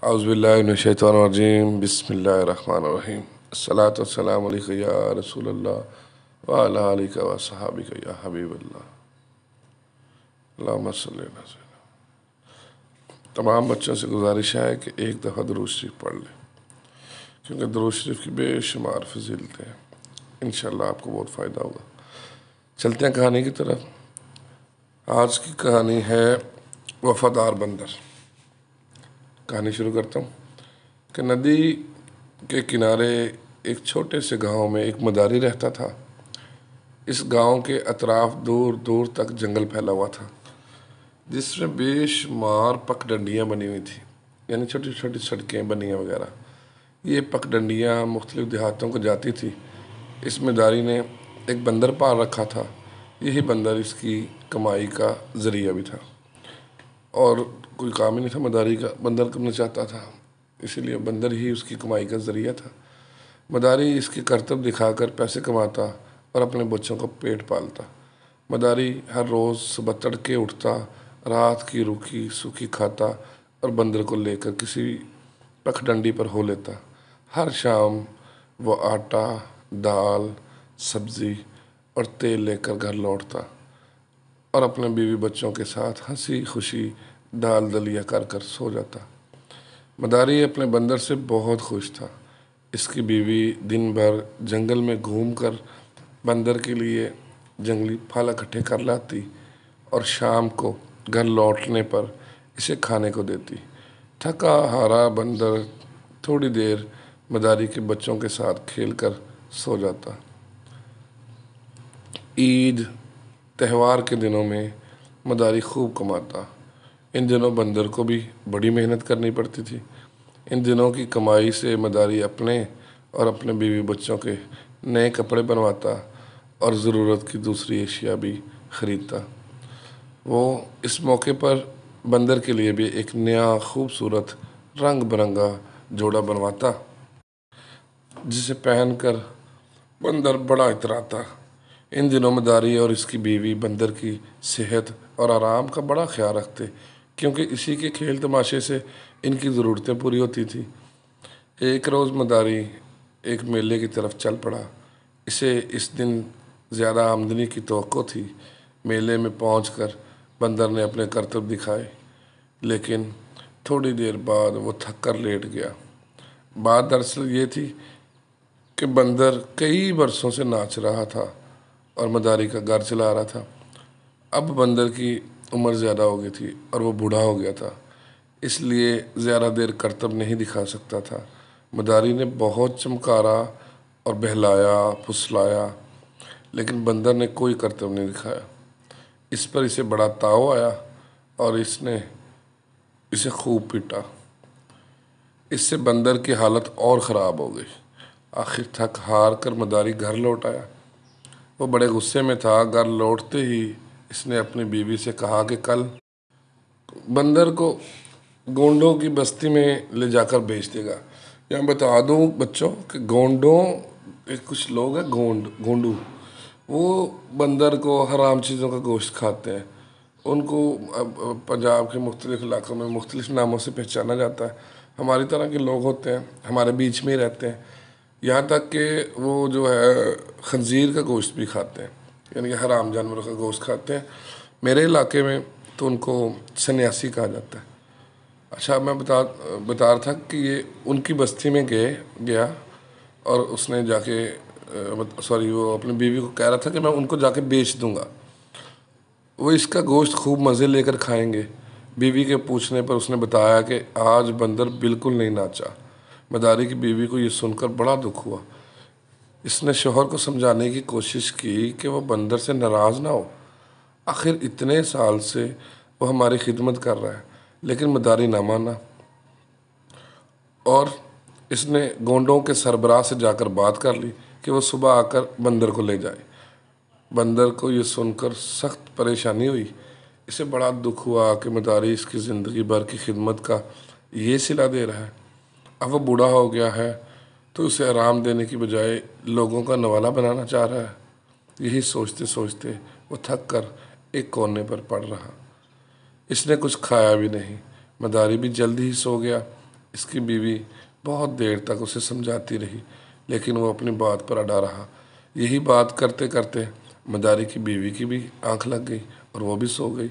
औज़ुबिल्लाहिमिनश्शैतानिर्रजीम बिस्मिल्लाहिर्रहमानिर्रहीम अस्सलातु वस्सलामु अलैका या रसूल अल्लाह व अला आलिका व सहाबिका या हबीबल्लाह अल्लाहुम्मा सल्लि अला सय्यिदिना। तमाम बच्चों से गुजारिश है कि एक दफ़ा दुरूद शरीफ पढ़ लें, क्योंकि दुरूद शरीफ की बेशुमार फजीलतें हैं। इंशाअल्लाह आपको बहुत फ़ायदा होगा। चलते हैं कहानी की तरफ। आज की कहानी है वफ़ादार बंदर। कहानी शुरू करता हूँ कि नदी के किनारे एक छोटे से गांव में एक मदारी रहता था। इस गांव के अतराफ दूर दूर तक जंगल फैला हुआ था, जिसमें बेशुमार पगडंडियाँ बनी हुई थी, यानी छोटी छोटी सड़कें बनी वगैरह। ये पगडंडियाँ मुख्तलिफ देहातों को जाती थी। इस मदारी ने एक बंदर पाल रखा था। यही बंदर इसकी कमाई का ज़रिया भी था, और कोई काम ही नहीं था मदारी का। बंदर करना चाहता था, इसीलिए बंदर ही उसकी कमाई का ज़रिया था। मदारी इसके करतब दिखाकर पैसे कमाता और अपने बच्चों का पेट पालता। मदारी हर रोज़ सुबह तड़के उठता, रात की रूखी सूखी खाता और बंदर को लेकर किसी पगडंडी पर हो लेता। हर शाम वो आटा, दाल, सब्ज़ी और तेल लेकर घर लौटता और अपने बीवी बच्चों के साथ हंसी खुशी दाल दलिया कर कर सो जाता। मदारी अपने बंदर से बहुत खुश था। इसकी बीवी दिन भर जंगल में घूमकर बंदर के लिए जंगली फल इकट्ठे कर लाती और शाम को घर लौटने पर इसे खाने को देती। थका हारा बंदर थोड़ी देर मदारी के बच्चों के साथ खेलकर सो जाता। ईद त्यौहार के दिनों में मदारी खूब कमाता। इन दिनों बंदर को भी बड़ी मेहनत करनी पड़ती थी। इन दिनों की कमाई से मदारी अपने और अपने बीवी बच्चों के नए कपड़े बनवाता और ज़रूरत की दूसरी अशिया भी ख़रीदता। वो इस मौके पर बंदर के लिए भी एक नया खूबसूरत रंग बिरंगा जोड़ा बनवाता, जिसे पहनकर बंदर बड़ा इतराता। इन दिनों मदारी और इसकी बीवी बंदर की सेहत और आराम का बड़ा ख्याल रखते, क्योंकि इसी के खेल तमाशे से इनकी ज़रूरतें पूरी होती थी। एक रोज़ मदारी एक मेले की तरफ चल पड़ा। इसे इस दिन ज़्यादा आमदनी की तवक्को थी। मेले में पहुंचकर बंदर ने अपने करतब दिखाए, लेकिन थोड़ी देर बाद वो थक कर लेट गया। बात दरअसल ये थी कि बंदर कई बरसों से नाच रहा था और मदारी का घर चला रहा था। अब बंदर की उम्र ज़्यादा हो गई थी और वो बूढ़ा हो गया था, इसलिए ज़्यादा देर करतब नहीं दिखा सकता था। मदारी ने बहुत चमकारा और बहलाया फुसलाया, लेकिन बंदर ने कोई करतब नहीं दिखाया। इस पर इसे बड़ा ताव आया और इसने इसे खूब पीटा। इससे बंदर की हालत और ख़राब हो गई। आखिर थक हार कर मदारी घर लौट आया। वो बड़े गुस्से में था। घर लौटते ही इसने अपनी बीवी से कहा कि कल बंदर को गोंडों की बस्ती में ले जाकर बेच देगा। यहाँ बता दूँ बच्चों कि गोंडों एक कुछ लोग हैं, गोंडू, वो बंदर को हराम चीज़ों का गोश्त खाते हैं। उनको पंजाब के मुख्तलिफ़ इलाक़ों में मुख्तलिफ़ नामों से पहचाना जाता है। हमारी तरह के लोग होते हैं, हमारे बीच में ही रहते हैं। यहाँ तक कि वो जो है खंजीर का गोश्त भी खाते हैं, यानी कि हराम जानवरों का गोश्त खाते हैं। मेरे इलाके में तो उनको सन्यासी कहा जाता है। अच्छा, मैं बता रहा था कि ये उनकी बस्ती में गया और उसने जाके वो अपनी बीवी को कह रहा था कि मैं उनको जाके बेच दूंगा, वो इसका गोश्त खूब मज़े लेकर खाएंगे। बीवी के पूछने पर उसने बताया कि आज बंदर बिल्कुल नहीं नाचा। मदारी की बीवी को ये सुनकर बड़ा दुख हुआ। इसने शोहर को समझाने की कोशिश की कि वह बंदर से नाराज़ ना हो। आखिर इतने साल से वो हमारी खिदमत कर रहा है, लेकिन मदारी ना माना और इसने गोंडों के सरबराह से जाकर बात कर ली कि वो सुबह आकर बंदर को ले जाए। बंदर को ये सुनकर सख्त परेशानी हुई। इसे बड़ा दुख हुआ कि मदारी इसकी ज़िंदगी भर की खिदमत का ये सिला दे रहा है। अब वो बूढ़ा हो गया है तो उसे आराम देने की बजाय लोगों का नवाला बनाना चाह रहा है। यही सोचते सोचते वो थक कर एक कोने पर पड़ रहा। इसने कुछ खाया भी नहीं। मदारी भी जल्दी ही सो गया। اس کی بیوی بہت دیر تک اسے سمجھاتی رہی لیکن وہ اپنی بات پر اڑا رہا۔ یہی بات کرتے کرتے مداری کی بیوی کی بھی آنکھ لگ گئی اور وہ بھی سو گئی۔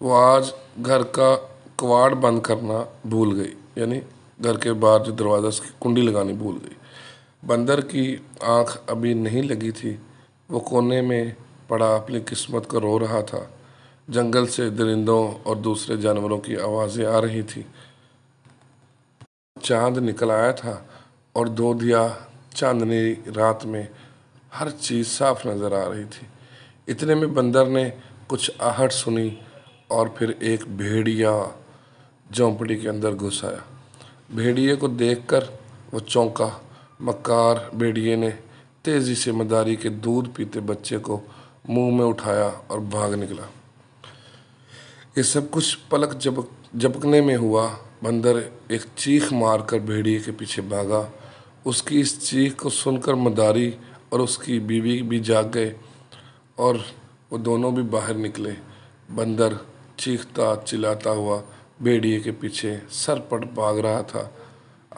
وہ آج گھر کا کواڑ بند کرنا بھول گئی، یعنی گھر کے باہر جو دروازہ اس کی کنڈی لگانی بھول گئی۔ بندر کی آنکھ ابھی نہیں لگی تھی، وہ کونے میں پڑا اپنی قسمت کو رو رہا تھا۔ جنگل سے درندوں اور دوسرے جانوروں کی آوازیں آ رہی تھیں۔ چاند نکل آیا تھا اور دودھیا چاندنی رات میں ہر چیز صاف نظر آ رہی تھی۔ اتنے میں بندر نے کچھ آہٹ سنی اور پھر ایک بھیڑیا جھونپڑی کے اندر گھس آیا۔ بھیڑیے کو دیکھ کر وہ چونکا۔ مکار بھیڑیے نے تیزی سے مداری کے دودھ پیتے بچے کو منہ میں اٹھایا اور بھاگ نکلا۔ یہ سب کچھ پلک جھپکنے میں ہوا۔ بندر ایک چیخ مار کر بھیڑیے کے پیچھے بھاگا۔ اس کی اس چیخ کو سن کر مداری اور اس کی بیوی بھی جاگ گئے اور وہ دونوں بھی باہر نکلے۔ بندر چیختا چلاتا ہوا بھیڑیے کے پیچھے سرپٹ بھاگ رہا تھا۔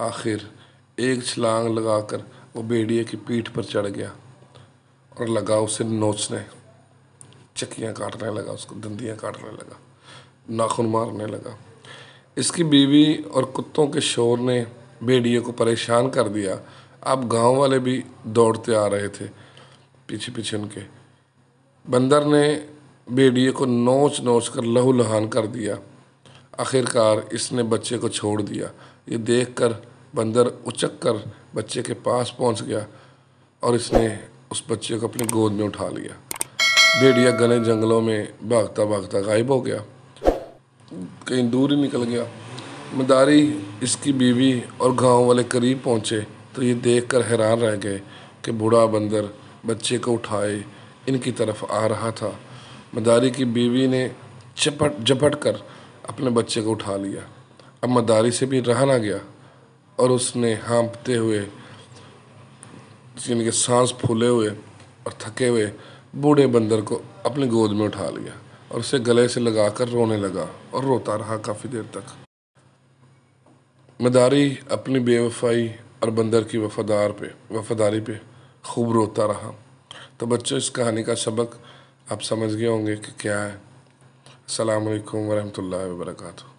آخر ایک چھلانگ لگا کر وہ بھیڑیے کی پیٹھ پر چڑھ گیا اور لگا اسے نوچنے، چکیاں کاٹنے لگا، اس کو دندیاں کاٹنے لگا، ناخن مارنے لگا۔ اس کی بیوی اور کتوں کے شور نے بھیڑیے کو پریشان کر دیا۔ اب گاؤں والے بھی دوڑتے آ رہے تھے پیچھے پیچھے ان کے۔ بندر نے بھیڑیے کو نوچ نوچ کر لہو لہان کر دیا۔ آخرکار اس نے بچے کو چھوڑ دیا۔ یہ دیکھ کر بندر اچک کر بچے کے پاس پہنچ گیا اور اس نے اس بچے کو اپنی گود میں اٹھا لیا۔ بھیڑیا گھنے جنگلوں میں بھاگتا بھاگتا غائب ہو گیا، کہیں دور ہی نکل گیا۔ مداری، اس کی بیوی اور گاؤں والے قریب پہنچے تو یہ دیکھ کر حیران رہ گئے کہ بوڑھا بندر بچے کو اٹھائے ان کی طرف آ رہا تھا۔ مداری کی بیوی نے جھپٹ کر اپنے بچے کو اٹھا لیا۔ اب مداری سے بھی رہا نہ گیا اور اس نے ہانپتے ہوئے، یعنی کہ سانس پھولے ہوئے اور تھکے ہوئے بوڑھے بندر کو اپنی گود میں اٹھا لیا اور اسے گلے سے لگا کر رونے لگا اور روتا رہا کافی دیر تک۔ مداری اپنی بے وفائی اور بندر کی وفاداری پہ خوب روتا رہا۔ تو بچوں، اس کہانی کا سبق آپ سمجھ گئے ہوں گے کہ کیا ہے۔ السلام علیکم ورحمۃ اللہ وبرکاتہ۔